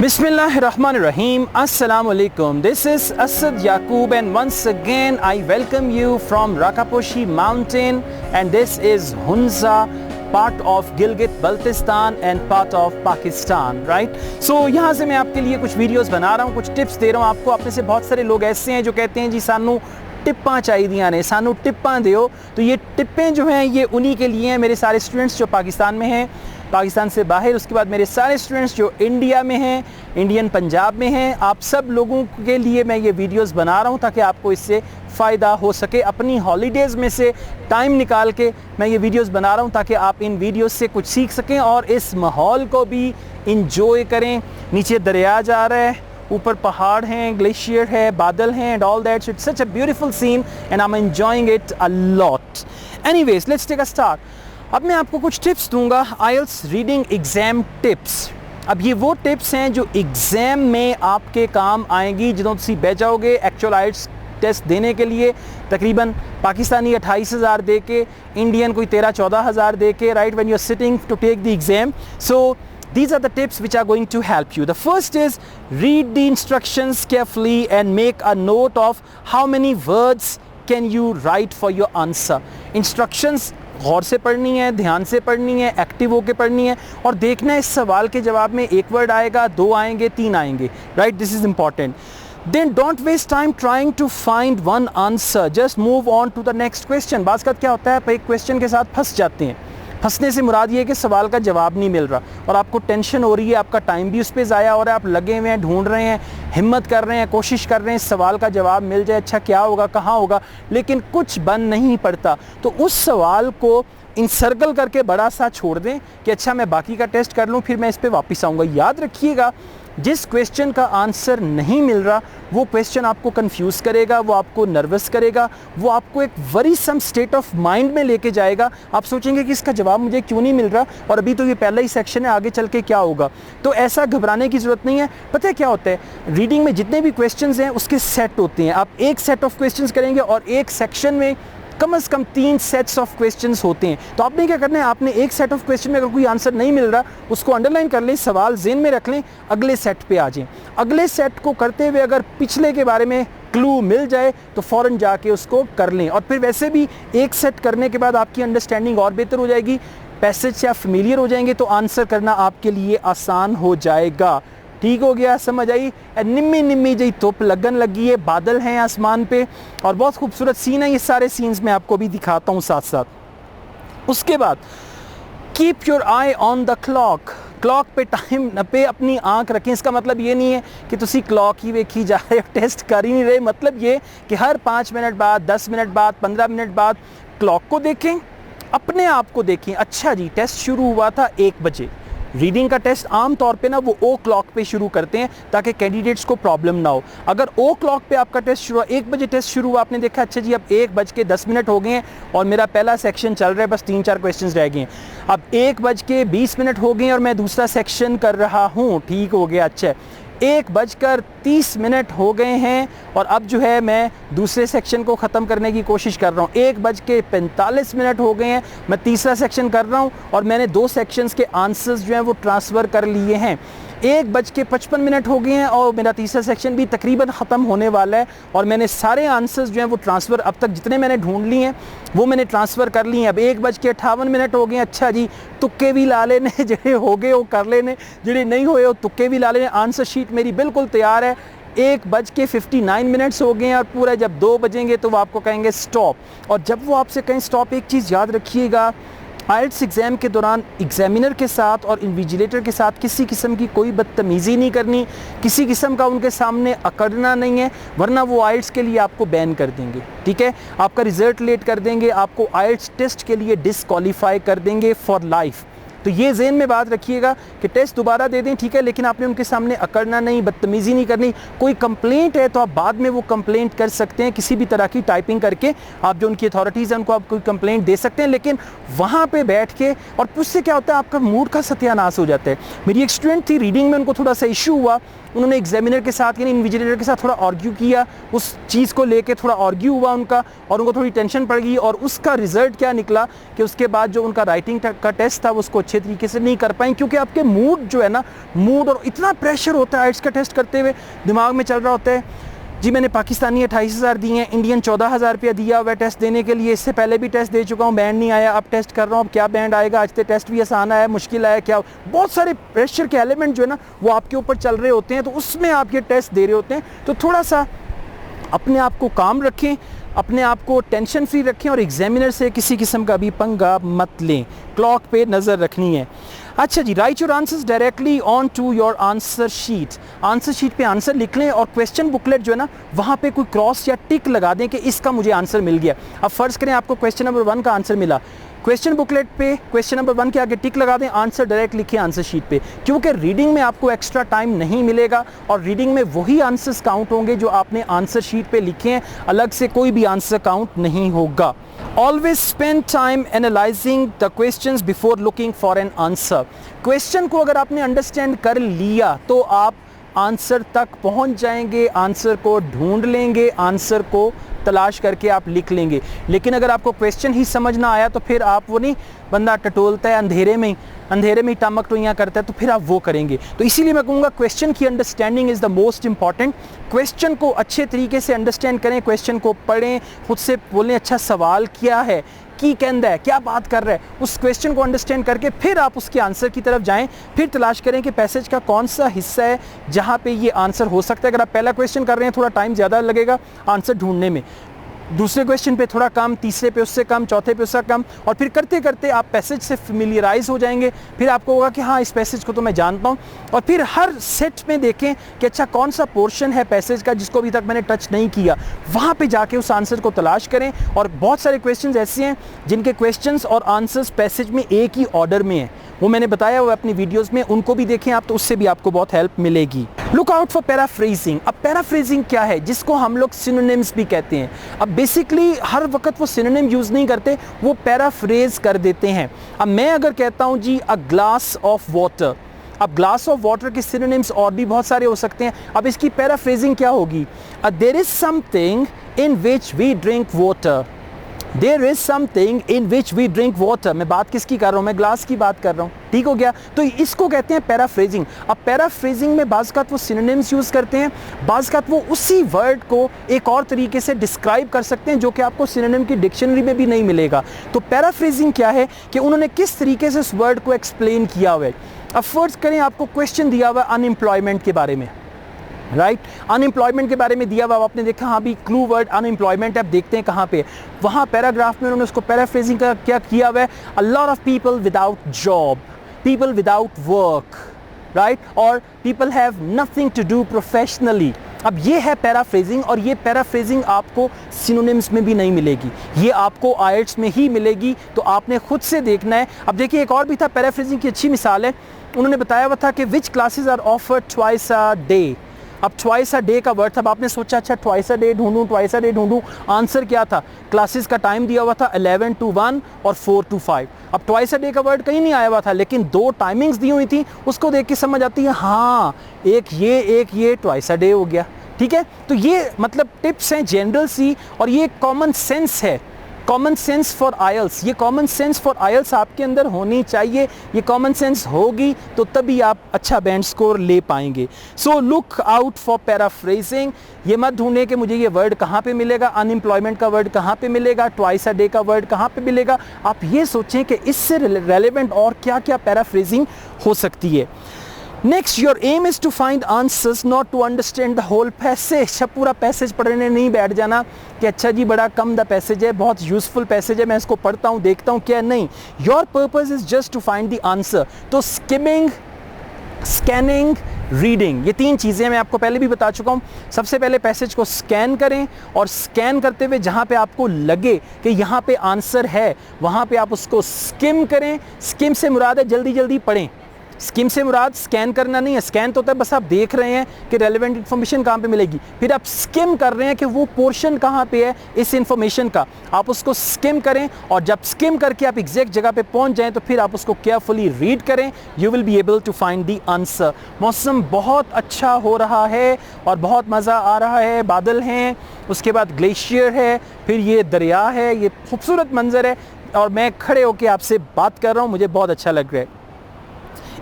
Bismillahirrahmanirrahim. Assalamu alaikum. This is Asad Yaqub and once again I welcome you from Rakaposhi mountain and this is Hunza, part of Gilgit-Baltistan and part of Pakistan, right? So यहाँ से मैं आपके लिए कुछ videos बना रहा हूँ, कुछ टिप्स दे रहा हूँ आपको। आप में से बहुत सारे लोग ऐसे हैं जो कहते हैं जी सानू टिप्पां चाहिए ने, सानू टिप्पां दियो। तो ये टिप्पें जो हैं ये उन्हीं के लिए हैं, मेरे सारे स्टूडेंट्स जो पाकिस्तान में हैं, पाकिस्तान से बाहर, उसके बाद मेरे सारे स्टूडेंट्स जो इंडिया में हैं, इंडियन पंजाब में हैं, आप सब लोगों के लिए मैं ये वीडियोस बना रहा हूँ ताकि आपको इससे फ़ायदा हो सके। अपनी हॉलीडेज़ में से टाइम निकाल के मैं ये वीडियोस बना रहा हूँ ताकि आप इन वीडियोस से कुछ सीख सकें और इस माहौल को भी इंजॉय करें। नीचे दरिया जा रहा है, ऊपर पहाड़ हैं, ग्लेशियर है, बादल हैं and all that. It's such a beautiful scene and I am enjoying it a lot. Anyways, let's take a start. अब मैं आपको कुछ टिप्स दूंगा, आईएलटीएस रीडिंग एग्जाम टिप्स। अब ये वो टिप्स हैं जो एग्जाम में आपके काम आएंगी ਜਦੋਂ ਤੁਸੀਂ बैठ जाओगे एक्चुअल आईएलटीएस टेस्ट देने के लिए। तकरीबन पाकिस्तानी 28,000 दे के, इंडियन कोई 13-14 हज़ार दे के, right, when you are sitting to take the exam. So these are the tips which are going to help you. The first is read the instructions carefully and make a note of how many words can you write for your answer. Instructions गौर से पढ़नी है, ध्यान से पढ़नी है, active होकर पढ़नी है और देखना है इस सवाल के जवाब में एक वर्ड आएगा, दो आएंगे, तीन आएंगे, right. This is important. Then don't waste time trying to find one answer. Just move on to the next question. बात का क्या होता है, आप एक क्वेश्चन के साथ फंस जाते हैं। फंसने से मुराद ये है कि सवाल का जवाब नहीं मिल रहा और आपको टेंशन हो रही है, आपका टाइम भी उस पर ज़ाया हो रहा है, आप लगे हुए हैं, ढूंढ रहे हैं, हिम्मत कर रहे हैं, कोशिश कर रहे हैं सवाल का जवाब मिल जाए, अच्छा क्या होगा, कहाँ होगा, लेकिन कुछ बन नहीं पड़ता। तो उस सवाल को इंसर्कल करके बड़ा सा छोड़ दें कि अच्छा मैं बाकी का टेस्ट कर लूँ, फिर मैं इस पर वापस आऊँगा। याद रखिएगा, जिस क्वेश्चन का आंसर नहीं मिल रहा वो क्वेश्चन आपको कंफ्यूज करेगा, वो आपको नर्वस करेगा, वो आपको एक वरीसम स्टेट ऑफ माइंड में लेके जाएगा। आप सोचेंगे कि इसका जवाब मुझे क्यों नहीं मिल रहा और अभी तो ये पहला ही सेक्शन है, आगे चल के क्या होगा। तो ऐसा घबराने की ज़रूरत नहीं है। पता है क्या होता है, रीडिंग में जितने भी क्वेश्चंस हैं उसके सेट होते हैं। आप एक सेट ऑफ क्वेश्चंस करेंगे और एक सेक्शन में कम से कम 3 सेट्स ऑफ क्वेश्चंस होते हैं। तो आपने क्या करना है, आपने एक सेट ऑफ क्वेश्चन में अगर कोई आंसर नहीं मिल रहा उसको अंडरलाइन कर लें, सवाल ज़हन में रख लें, अगले सेट पे आ जाएं। अगले सेट को करते हुए अगर पिछले के बारे में क्लू मिल जाए तो फ़ौरन जाके उसको कर लें। और फिर वैसे भी एक सेट करने के बाद आपकी अंडरस्टैंडिंग और बेहतर हो जाएगी, पैसेज से आप फेमिलियर हो जाएंगे तो आंसर करना आपके लिए आसान हो जाएगा। ठीक हो गया, समझ आई। निम्मी निम्मी जी धुप लगन लगी है, बादल हैं आसमान पे और बहुत खूबसूरत सीन है। ये सारे सीन्स मैं आपको भी दिखाता हूँ साथ साथ। उसके बाद keep your I on the clock. Clock पे टाइम पे अपनी आंख रखें। इसका मतलब ये नहीं है कि तुसी क्लॉक ही वेखी जा रहे हो, टेस्ट कर ही नहीं रहे। मतलब ये कि हर 5 मिनट बाद, 10 मिनट बाद, 15 मिनट बाद क्लॉक को देखें, अपने आप को देखें। अच्छा जी, टेस्ट शुरू हुआ था 1 बजे। रीडिंग का टेस्ट आम तौर पे ना वो ओ क्लॉक पे शुरू करते हैं ताकि कैंडिडेट्स को प्रॉब्लम ना हो। अगर ओ क्लॉक पे आपका टेस्ट शुरू हुआ, 1 बजे टेस्ट शुरू हुआ, आपने देखा अच्छा जी अब 1:10 हो गए हैं और मेरा पहला सेक्शन चल रहा है, बस 3-4 क्वेश्चंस रह गए हैं। अब 1:20 हो गए हैं और मैं दूसरा सेक्शन कर रहा हूँ, ठीक हो गया। अच्छा, 1:30 हो गए हैं और अब जो है मैं दूसरे सेक्शन को ख़त्म करने की कोशिश कर रहा हूँ। 1:45 हो गए हैं, मैं तीसरा सेक्शन कर रहा हूँ और मैंने 2 सेक्शंस के आंसर्स जो हैं वो ट्रांसफ़र कर लिए हैं। 1:55 हो गए हैं और मेरा तीसरा सेक्शन भी तकरीबन ख़त्म होने वाला है और मैंने सारे आंसर्स जो हैं वो ट्रांसफ़र अब तक जितने मैंने ढूंढ लिए हैं वो मैंने ट्रांसफ़र कर लिए हैं। अब 1:58 हो गए हैं। अच्छा जी, तुक्के भी ला लेने, ਜਿਹੜੇ हो गए वो कर लेने, ਜਿਹੜੇ नहीं होए वो तुक्के भी ला लेने। आंसर शीट मेरी बिल्कुल तैयार है। 1:59 हो गए हैं और पूरा जब 2 बजेंगे तो वो आपको कहेंगे स्टॉप। और जब वो आपसे कहें स्टॉप, एक चीज़ याद रखिएगा, आईएलटीएस एग्ज़ाम के दौरान एग्ज़ामिनर के साथ और इन्विजिलेटर के साथ किसी किस्म की कोई बदतमीज़ी नहीं करनी, किसी किस्म का उनके सामने अकड़ना नहीं है, वरना वो आईएलटीएस के लिए आपको बैन कर देंगे। ठीक है, आपका रिज़ल्ट लेट कर देंगे, आपको आईएलटीएस टेस्ट के लिए डिसक्वालीफाई कर देंगे फॉर लाइफ। तो ये ज़हन में बात रखिएगा कि टेस्ट दोबारा दे दें, ठीक है, लेकिन आपने उनके सामने अकड़ना नहीं, बदतमीज़ी नहीं करनी। कोई कंप्लेंट है तो आप बाद में वो कंप्लेंट कर सकते हैं, किसी भी तरह की टाइपिंग करके आप जो उनकी अथॉरिटीज़ हैं उनको आप कोई कंप्लेंट दे सकते हैं, लेकिन वहाँ पे बैठ के, और उससे क्या होता है आपका मूड का सत्यानाश हो जाता है। मेरी एक स्टूडेंट थी, रीडिंग में उनको थोड़ा सा इशू हुआ, उन्होंने एग्जामिनर के साथ यानी इन्विजिलेटर के साथ थोड़ा आर्ग्यू किया, उस चीज़ को लेके थोड़ा आर्ग्यू हुआ उनका और उनको थोड़ी टेंशन पड़ गई और उसका रिज़ल्ट क्या निकला कि उसके बाद जो उनका राइटिंग का टेस्ट था वो उसको अच्छे तरीके से नहीं कर पाएँ, क्योंकि आपके मूड जो है ना, मूड और इतना प्रेशर होता है आइल्स का टेस्ट करते हुए, दिमाग में चल रहा होता है जी मैंने पाकिस्तानी 28,000 दिए हैं, इंडियन 14,000 रुपया दिया हुआ है टेस्ट देने के लिए, इससे पहले भी टेस्ट दे चुका हूँ, बैंड नहीं आया, अब टेस्ट कर रहा हूँ, अब क्या बैंड आएगा, आज तो टेस्ट भी आसान आया, मुश्किल आया, क्या, बहुत सारे प्रेशर के एलिमेंट जो है ना वो आपके ऊपर चल रहे होते हैं, तो उसमें आप ये टेस्ट दे रहे होते हैं। तो थोड़ा सा अपने आप को काम रखें, अपने आप को टेंशन फ्री रखें और एग्जामिनर से किसी किस्म का भी पंगा मत लें, क्लॉक पे नज़र रखनी है। अच्छा जी, write your answers directly on to your answer sheet. Answer sheet पे आंसर लिख लें और क्वेश्चन बुकलेट जो है ना वहाँ पे कोई क्रॉस या टिक लगा दें कि इसका मुझे आंसर मिल गया। अब फ़र्ज़ करें आपको क्वेश्चन नंबर 1 का आंसर मिला, क्वेश्चन बुकलेट पे क्वेश्चन नंबर 1 के आगे टिक लगा दें, आंसर डायरेक्ट लिखें आंसर शीट पे, क्योंकि रीडिंग में आपको एक्स्ट्रा टाइम नहीं मिलेगा और रीडिंग में वही आंसर्स काउंट होंगे जो आपने आंसर शीट पे लिखे हैं, अलग से कोई भी आंसर काउंट नहीं होगा। Always spend time analyzing the questions before looking for an answer. Question को अगर आपने अंडरस्टैंड कर लिया तो आप आंसर तक पहुंच जाएंगे, आंसर को ढूंढ लेंगे, आंसर को तलाश करके आप लिख लेंगे। लेकिन अगर आपको क्वेश्चन ही समझ ना आया तो फिर आप वो नहीं, बंदा टटोलता है अंधेरे में ही टामक टोइयाँ करता है, तो फिर आप वो करेंगे। तो इसीलिए मैं कहूँगा क्वेश्चन की understanding is the most important. Question को अच्छे तरीके से अंडरस्टैंड करें, क्वेश्चन को पढ़ें, खुद से बोलें अच्छा सवाल क्या है, की कहता है, क्या बात कर रहा है, उस क्वेश्चन को अंडरस्टैंड करके फिर आप उसके आंसर की तरफ जाएं, फिर तलाश करें कि पैसेज का कौन सा हिस्सा है जहाँ पे ये आंसर हो सकता है। अगर आप पहला क्वेश्चन कर रहे हैं थोड़ा टाइम ज़्यादा लगेगा आंसर ढूंढने में, दूसरे क्वेश्चन पे थोड़ा कम, तीसरे पे उससे कम, चौथे पे उससे कम, और फिर करते करते आप पैसेज से फेमिलियराइज हो जाएंगे। फिर आपको होगा कि हाँ इस पैसेज को तो मैं जानता हूँ, और फिर हर सेट में देखें कि अच्छा कौन सा पोर्शन है पैसेज का जिसको अभी तक मैंने टच नहीं किया, वहाँ पे जाके उस आंसर को तलाश करें। और बहुत सारे क्वेश्चंस ऐसे हैं जिनके क्वेश्चंस और आंसर्स पैसेज में एक ही ऑर्डर में है, वो मैंने बताया हुआ अपनी वीडियोस में, उनको भी देखें आप, तो उससे भी आपको बहुत हेल्प मिलेगी। Look out for paraphrasing. अब पैराफ्रेजिंग क्या है, जिसको हम लोग सिनोनिम्स भी कहते हैं। अब बेसिकली हर वक्त वो सिनोनिम यूज़ नहीं करते, वो पैराफ्रेज कर देते हैं। अब मैं अगर कहता हूँ जी अ ग्लास ऑफ वाटर, अब ग्लास ऑफ वाटर के सिनोनिम्स और भी बहुत सारे हो सकते हैं। अब इसकी पैराफ्रेजिंग क्या होगी, there is something in which we drink water, there is something in which we drink water. मैं बात किसकी कर रहा हूँ, मैं ग्लास की बात कर रहा हूँ, ठीक हो गया। तो इसको कहते हैं पैराफ्रेजिंग। अब पैराफ्रेजिंग में बाज़-औक़ात वो सिनोनिम्स यूज़ करते हैं, बाज़-औक़ात वो उसी वर्ड को एक और तरीके से डिस्क्राइब कर सकते हैं जो कि आपको सिनोनिम की डिक्शनरी में भी नहीं मिलेगा। तो पैराफ्रेजिंग क्या है कि उन्होंने किस तरीके से उस वर्ड को एक्सप्लेन किया हुआ है। अब फर्ज करें आपको क्वेश्चन दिया हुआ अनएम्प्लॉयमेंट के बारे में, राइट, अनएम्प्लॉयमेंट के बारे में दिया हुआ, आपने देखा हाँ भी क्लू वर्ड अनएम्प्लॉयमेंट, आप देखते हैं कहाँ पे, वहाँ पैराग्राफ में उन्होंने उसको पैराफ्रेजिंग का क्या किया हुआ है, a lot of people without job, people without work, right, और people have nothing to do professionally. अब ये है पैराफ्रेजिंग, और ये पैराफ्रेजिंग आपको सिनोनिम्स में भी नहीं मिलेगी, ये आपको आइल्ट्स में ही मिलेगी। तो आपने खुद से देखना है। अब देखिए एक और भी था पैराफ्रेजिंग की अच्छी मिसाल है, उन्होंने बताया हुआ था कि which classes are offered twice a day. अब ट्वाइस अ डे का वर्ड था, आपने सोचा अच्छा ट्वाइस अ डे ढूंढूं, ट्वाइस अ डे ढूंढूं, आंसर क्या था, क्लासेस का टाइम दिया हुआ था 11 to 1 और 4 to 5। अब ट्वाइस अ डे का वर्ड कहीं नहीं आया हुआ था, लेकिन दो टाइमिंग्स दी हुई थी, उसको देख के समझ आती है हाँ एक ये ट्वाइस अ डे हो गया, ठीक है। तो ये मतलब टिप्स हैं जनरल सी, और ये कॉमन सेंस है, कॉमन सेंस फॉर आइल्स। ये कॉमन सेंस फॉर आइल्स आपके अंदर होनी चाहिए, ये कॉमन सेंस होगी तो तभी आप अच्छा बैंड स्कोर ले पाएंगे। So look out for paraphrasing. ये मत ढूंढे कि मुझे ये वर्ड कहाँ पे मिलेगा, अनएम्प्लॉयमेंट का वर्ड कहाँ पे मिलेगा, ट्वाइस अ डे का वर्ड कहाँ पे मिलेगा। आप ये सोचें कि इससे रेलेवेंट और क्या क्या पैराफ्रेजिंग हो सकती है। Next, your aim is to find answers not to understand the whole passage. पूरा पैसेज पढ़ने नहीं बैठ जाना कि अच्छा जी बड़ा कम द पैसेज है, बहुत यूजफुल पैसेज है, मैं इसको पढ़ता हूँ देखता हूँ क्या, नहीं। Your purpose is just to find the answer. तो स्किमिंग, स्कैनिंग, रीडिंग, ये तीन चीज़ें मैं आपको पहले भी बता चुका हूँ। सबसे पहले पैसेज को स्कैन करें, और स्कैन करते हुए जहाँ पे आपको लगे कि यहाँ पे आंसर है वहाँ पे आप उसको स्किम करें। स्किम से मुराद है जल्दी जल्दी पढ़ें, स्किम से मुराद स्कैन करना नहीं है। स्कैन तो होता है बस आप देख रहे हैं कि रेलेवेंट इन्फॉर्मेशन कहाँ पे मिलेगी, फिर आप स्किम कर रहे हैं कि वो पोर्शन कहाँ पे है इस इन्फॉर्मेशन का, आप उसको स्किम करें। और जब स्किम करके आप एग्जैक्ट जगह पे पहुँच जाएं तो फिर आप उसको केयरफुली रीड करें, you will be able to find the answer. मौसम बहुत अच्छा हो रहा है और बहुत मज़ा आ रहा है, बादल हैं, उसके बाद ग्लेशियर है, फिर ये दरिया है, ये खूबसूरत मंजर है, और मैं खड़े होकर आपसे बात कर रहा हूँ, मुझे बहुत अच्छा लग रहा है।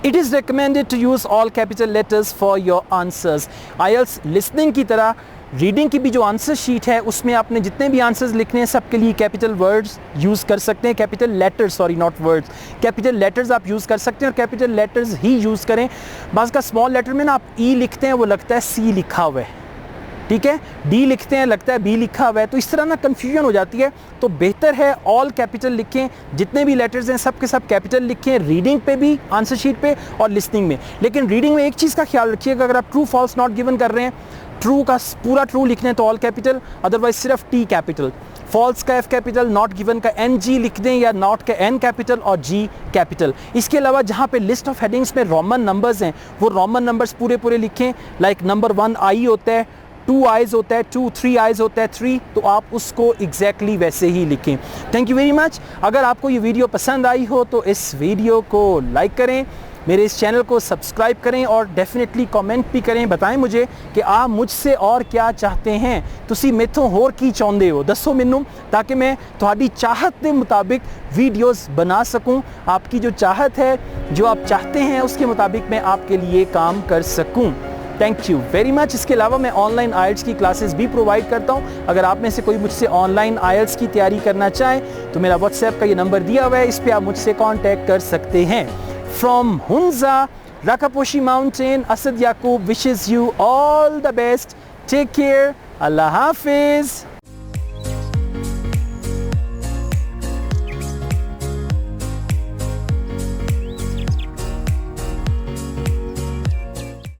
It is recommended to use all capital letters for your answers. IELTS listening की तरह रीडिंग की भी जो आंसर शीट है उसमें आपने जितने भी आंसर्स लिखने हैं सबके लिए कैपिटल वर्ड्स यूज़ कर सकते हैं, capital letters, sorry not words, capital letters आप यूज़ कर सकते हैं और कैपिटल लेटर्स ही यूज़ करें। बाज़ का स्मॉल लेटर में ना आप ई लिखते हैं वो लगता है सी लिखा हुआ है, ठीक है, डी लिखते हैं लगता है बी लिखा हुआ है, तो इस तरह ना कन्फ्यूजन हो जाती है। तो बेहतर है ऑल कैपिटल लिखें, जितने भी लेटर्स हैं सब के सब कैपिटल लिखें, रीडिंग पे भी आंसर शीट पे और लिसनिंग में। लेकिन रीडिंग में एक चीज़ का ख्याल रखिएगा, अगर आप ट्रू फॉल्स नॉट गिवन कर रहे हैं, ट्रू का पूरा ट्रू लिखना है तो ऑल कैपिटल, अदरवाइज सिर्फ टी कैपिटल, फॉल्स का एफ कैपिटल, नॉट गिवन का एन जी लिख दें या नॉट का एन कैपिटल और जी कैपिटल। इसके अलावा जहाँ पे लिस्ट ऑफ हेडिंग्स में रोमन नंबर्स हैं वो रोमन नंबर्स पूरे पूरे लिखें। लाइक नंबर 1 आई होता है, 2 आइज़ होता है, 2 3 आइज़ होता है, 3, तो आप उसको एग्जैक्टली वैसे ही लिखें। Thank you very much. अगर आपको ये वीडियो पसंद आई हो तो इस वीडियो को लाइक करें, मेरे इस चैनल को सब्सक्राइब करें और डेफिनेटली कमेंट भी करें। बताएं मुझे कि आप मुझसे और क्या चाहते हैं, तुसी मेथों होर की चाहते हो, दसो मैनू, ताकि मैं तुहाडी चाहत के मुताबिक वीडियोस बना सकूं। आपकी जो चाहत है, जो आप चाहते हैं, उसके मुताबिक मैं आपके लिए काम कर सकूं। Thank you very much. इसके अलावा मैं ऑनलाइन आइल्स की क्लासेस भी प्रोवाइड करता हूं। अगर आप में से कोई मुझसे ऑनलाइन आइल्स की तैयारी करना चाहें तो मेरा व्हाट्सएप का ये नंबर दिया हुआ है, इस पर आप मुझसे कॉन्टैक्ट कर सकते हैं। From Hunza, Rakaposhi Mountain, Asad Yaqub wishes you all the best. Take care. Allah Hafiz.